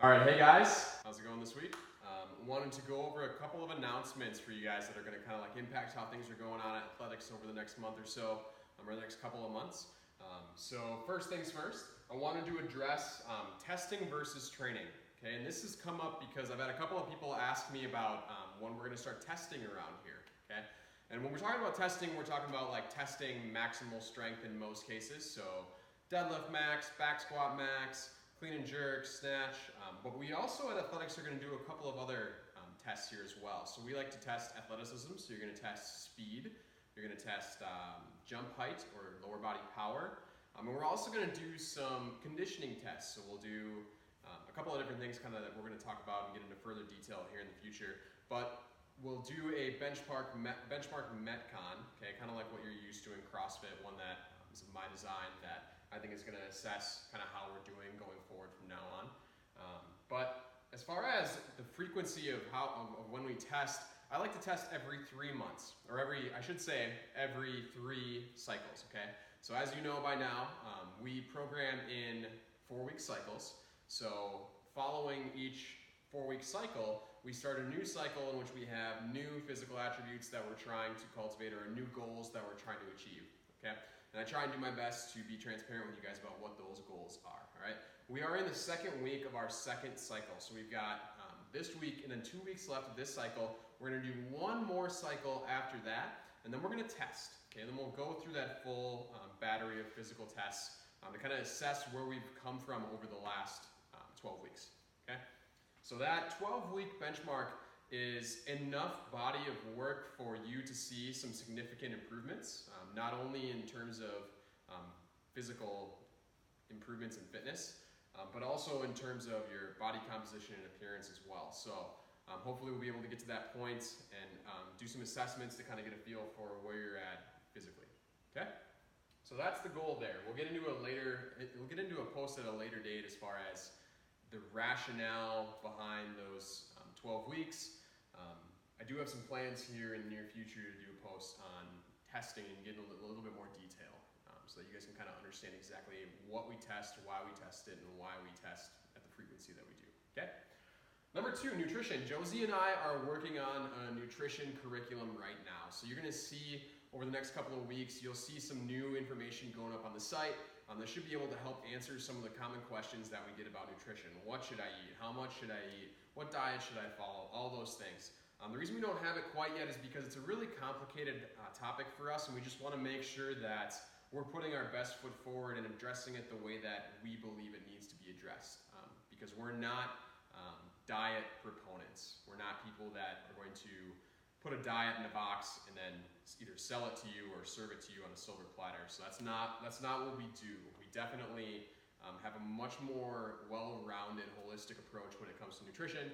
All right, hey guys, how's it going this week? Wanted to go over a couple of announcements for you guys that are going to kind of like impact how things are going on at athletics over the next month or so, or the next couple of months. So first things first, I wanted to address testing versus training. Okay, and this has come up because I've had a couple of people ask me about when we're going to start testing around here. Okay, and when we're talking about testing, we're talking about like testing maximal strength in most cases. So deadlift max, back squat max, clean and jerk, snatch, but we also at athletics are going to do a couple of other tests here as well. So we like to test athleticism, so you're going to test speed, you're going to test jump height or lower body power, and we're also going to do some conditioning tests. So we'll do a couple of different things kind of that we're going to talk about and get into further detail here in the future, but we'll do a benchmark Metcon, okay, kind of like what you're used to in CrossFit, one that is my design that I think is going to assess kind of how we're doing going forward from now on. But as far as the frequency of when we test, I like to test every 3 months, or every 3 cycles, okay? So as you know by now, we program in 4-week cycles. So following each 4-week cycle, we start a new cycle in which we have new physical attributes that we're trying to cultivate or new goals that we're trying to achieve, okay? And I try and do my best to be transparent with you guys about what those goals are, all right? We are in the 2nd week of our 2nd cycle. So we've got this week and then 2 weeks left of this cycle. We're gonna do one more cycle after that, and then we're gonna test, okay? And then we'll go through that full battery of physical tests to kind of assess where we've come from over the last 12 weeks, okay? So that 12-week benchmark is enough body of work for you to see some significant improvements, not only in terms of physical improvements in fitness, but also in terms of your body composition and appearance as well. So hopefully we'll be able to get to that point and do some assessments to kind of get a feel for where you're at physically, okay? So that's the goal there. We'll get into a post at a later date as far as the rationale behind those 12 weeks. I do have some plans here in the near future to do a post on testing and get a little bit more detail so that you guys can kind of understand exactly what we test, why we test it, and why we test at the frequency that we do, okay? Number 2, nutrition. Josie and I are working on a nutrition curriculum right now. So you're gonna see over the next couple of weeks, you'll see some new information going up on the site that should be able to help answer some of the common questions that we get about nutrition. What should I eat? How much should I eat? What diet should I follow? All those things. The reason we don't have it quite yet is because it's a really complicated topic for us, and we just want to make sure that we're putting our best foot forward and addressing it the way that we believe it needs to be addressed. Because we're not diet proponents. We're not people that are going to put a diet in a box and then either sell it to you or serve it to you on a silver platter. So that's not what we do. We definitely have a much more well-rounded, holistic approach when it comes to nutrition.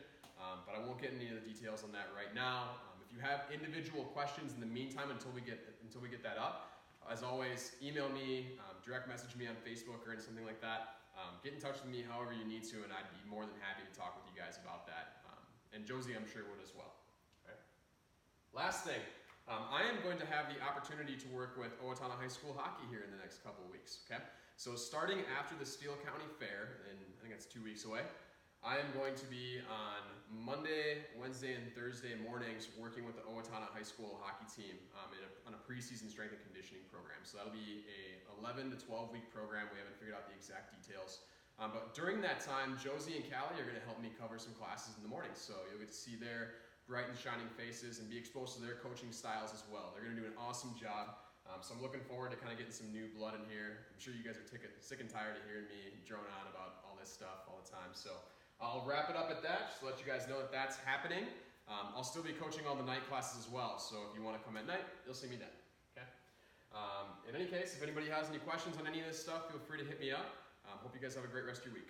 But I won't get into the details on that right now. If you have individual questions in the meantime until we get that up, as always, email me, direct message me on Facebook or something like that. Get in touch with me however you need to, and I'd be more than happy to talk with you guys about that. And Josie, I'm sure, would as well. Okay. Last thing, I am going to have the opportunity to work with Owatonna High School hockey here in the next couple of weeks. Okay. So starting after the Steele County Fair, and I think it's 2 weeks away, I am going to be on Monday, Wednesday, and Thursday mornings working with the Owatonna High School hockey team on a preseason strength and conditioning program. So that'll be a 11 to 12 week program. We haven't figured out the exact details. But during that time, Josie and Callie are going to help me cover some classes in the morning. So you'll get to see their bright and shining faces and be exposed to their coaching styles as well. They're going to do an awesome job. So I'm looking forward to kind of getting some new blood in here. I'm sure you guys are sick and tired of hearing me drone on about all this stuff all the time. So I'll wrap it up at that, just to let you guys know that that's happening. I'll still be coaching all the night classes as well, so if you want to come at night, you'll see me then, okay? In any case, if anybody has any questions on any of this stuff, feel free to hit me up. Hope you guys have a great rest of your week.